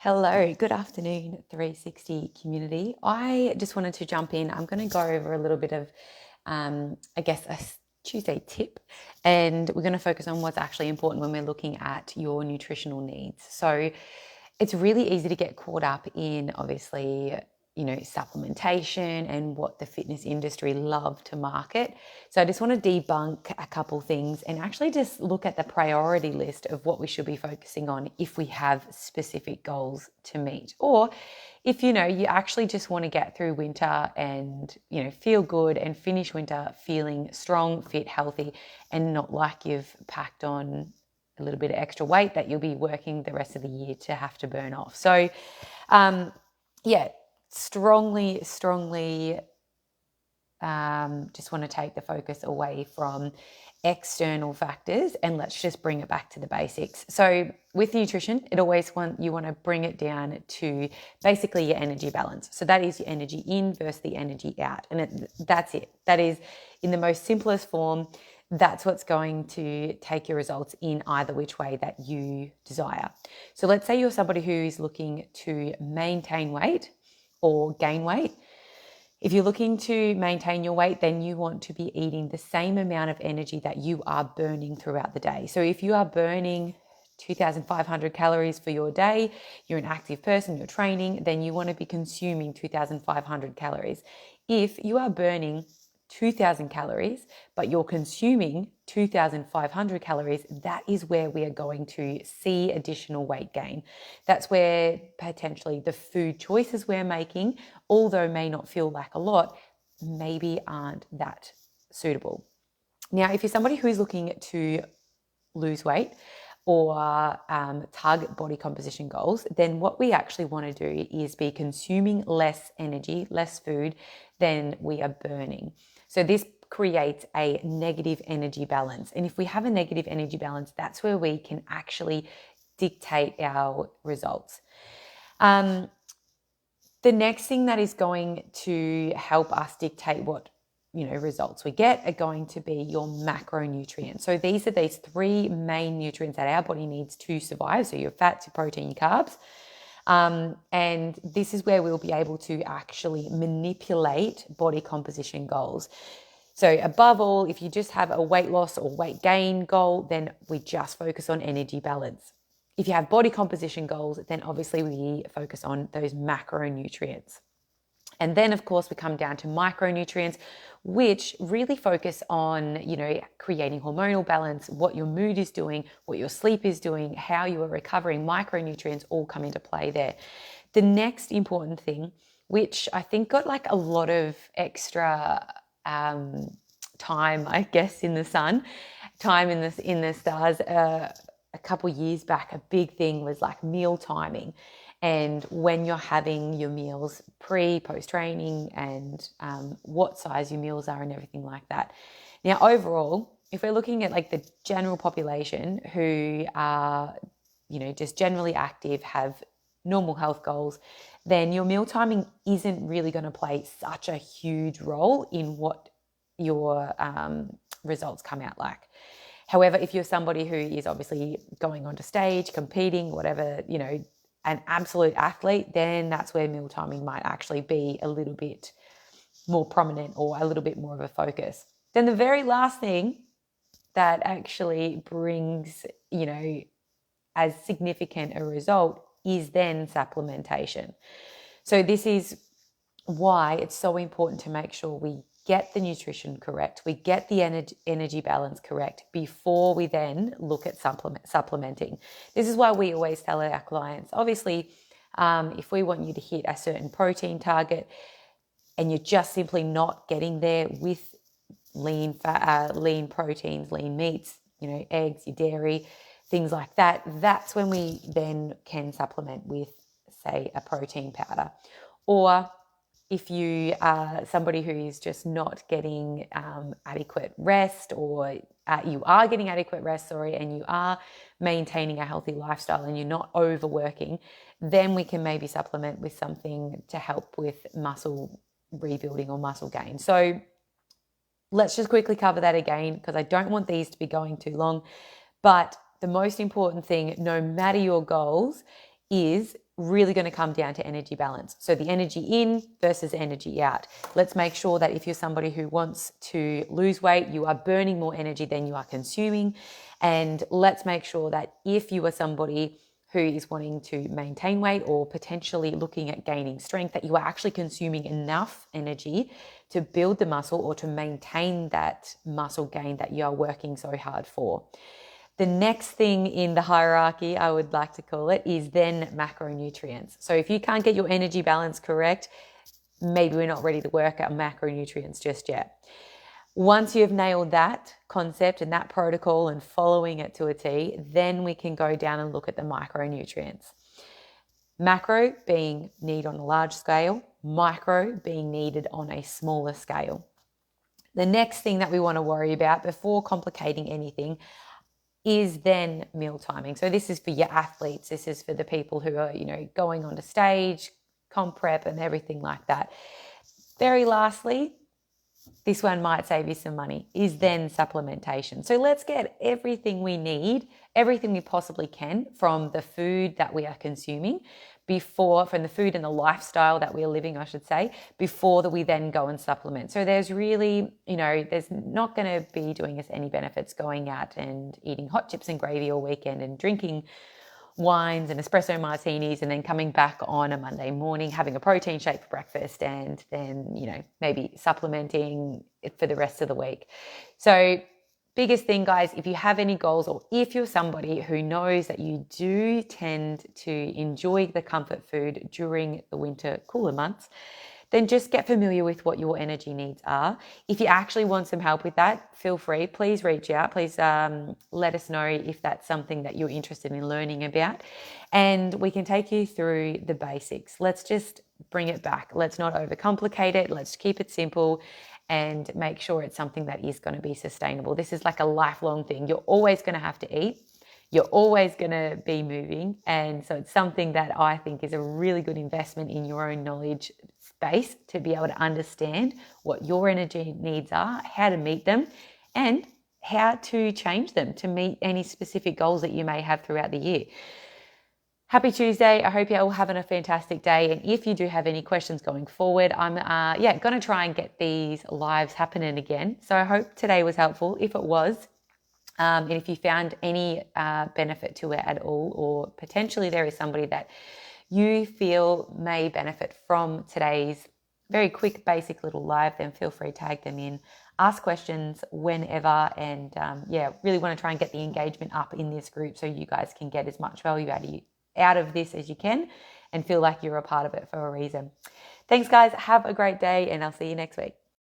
Hello, good afternoon, 360 community. I just wanted to jump in. I'm going to go over a little bit of, a Tuesday tip, and we're going to focus on what's actually important when we're looking at your nutritional needs. So it's really easy to get caught up in, obviously, supplementation and what the fitness industry love to market. So I just want to debunk a couple things and actually just look at the priority list of what we should be focusing on if we have specific goals to meet, or if you actually just want to get through winter and feel good and finish winter feeling strong, fit, healthy, and not like you've packed on a little bit of extra weight that you'll be working the rest of the year to have to burn off. So strongly just want to take the focus away from external factors and let's just bring it back to the basics. So with nutrition, you want to bring it down to basically your energy balance. So that is your energy in versus the energy out. And that's it. That is, in the most simplest form, that's what's going to take your results in either which way that you desire. So let's say you're somebody who is looking to maintain weight or gain weight. If you're looking to maintain your weight, then you want to be eating the same amount of energy that you are burning throughout the day. So if you are burning 2,500 calories for your day, you're an active person, you're training, then you want to be consuming 2,500 calories. If you are burning 2,000 calories, but you're consuming 2,500 calories, that is where we are going to see additional weight gain. That's where potentially the food choices we're making, although may not feel like a lot, maybe aren't that suitable. Now, if you're somebody who is looking to lose weight or target body composition goals, then what we actually want to do is be consuming less energy, less food than we are burning. So this creates a negative energy balance. And if we have a negative energy balance, that's where we can actually dictate our results. The next thing that is going to help us dictate what results we get are going to be your macronutrients. So these are these three main nutrients that our body needs to survive. So your fats, your protein, your carbs. And this is where we'll be able to actually manipulate body composition goals. So above all, if you just have a weight loss or weight gain goal, then we just focus on energy balance. If you have body composition goals, then obviously we focus on those macronutrients. And then, of course, we come down to micronutrients, which really focus on, creating hormonal balance, what your mood is doing, what your sleep is doing, how you are recovering. Micronutrients all come into play there. The next important thing, which I think got like a lot of extra time, I guess, in the sun, time in the stars. A couple years back, a big thing was like meal timing. And when you're having your meals post training and what size your meals are and everything like that. Now, overall, if we're looking at like the general population who are, just generally active, have normal health goals, then your meal timing isn't really going to play such a huge role in what your results come out like. However, if you're somebody who is obviously going onto stage, competing, whatever, an absolute athlete, then that's where meal timing might actually be a little bit more prominent or a little bit more of a focus. Then the very last thing that actually brings, as significant a result is then supplementation. So this is why it's so important to make sure we get the nutrition correct, we get the energy balance correct before we then look at supplementing. This is why we always tell our clients, obviously, if we want you to hit a certain protein target and you're just simply not getting there with lean proteins, lean meats, eggs, your dairy, things like that, that's when we then can supplement with, say, a protein powder. Or if you are somebody who is just not getting adequate rest, or you are getting adequate rest, and you are maintaining a healthy lifestyle and you're not overworking, then we can maybe supplement with something to help with muscle rebuilding or muscle gain. So let's just quickly cover that again, because I don't want these to be going too long. But the most important thing, no matter your goals, is really going to come down to energy balance. So the energy in versus energy out. Let's make sure that if you're somebody who wants to lose weight, you are burning more energy than you are consuming. And let's make sure that if you are somebody who is wanting to maintain weight or potentially looking at gaining strength, that you are actually consuming enough energy to build the muscle or to maintain that muscle gain that you are working so hard for. The next thing in the hierarchy, I would like to call it, is then macronutrients. So if you can't get your energy balance correct, maybe we're not ready to work at macronutrients just yet. Once you've nailed that concept and that protocol and following it to a T, then we can go down and look at the micronutrients. Macro being need on a large scale, micro being needed on a smaller scale. The next thing that we want to worry about before complicating anything is then meal timing. So this is for your athletes. This is for the people who are, going on to stage, comp prep and everything like that. Very lastly, this one might save you some money, is then supplementation. So let's get everything we need, everything we possibly can from the food that we are consuming from the food and the lifestyle that we are living, I should say, before that we then go and supplement. So there's really, there's not going to be doing us any benefits going out and eating hot chips and gravy all weekend and drinking wines and espresso martinis and then coming back on a Monday morning, having a protein shake for breakfast and then, maybe supplementing it for the rest of the week. So biggest thing, guys, if you have any goals or if you're somebody who knows that you do tend to enjoy the comfort food during the winter cooler months, then just get familiar with what your energy needs are. If you actually want some help with that, feel free. Please reach out. Please let us know if that's something that you're interested in learning about. And we can take you through the basics. Let's just bring it back. Let's not overcomplicate it. Let's keep it simple and make sure it's something that is going to be sustainable. This is like a lifelong thing. You're always going to have to eat. You're always going to be moving. And so it's something that I think is a really good investment in your own knowledge space to be able to understand what your energy needs are, how to meet them, and how to change them to meet any specific goals that you may have throughout the year. Happy Tuesday. I hope you're all having a fantastic day. And if you do have any questions going forward, I'm going to try and get these lives happening again. So I hope today was helpful. If it was, and if you found any benefit to it at all, or potentially there is somebody that you feel may benefit from today's very quick, basic little live, then feel free to tag them in, ask questions whenever, and really want to try and get the engagement up in this group so you guys can get as much value out of this as you can and feel like you're a part of it for a reason. Thanks, guys. Have a great day, and I'll see you next week.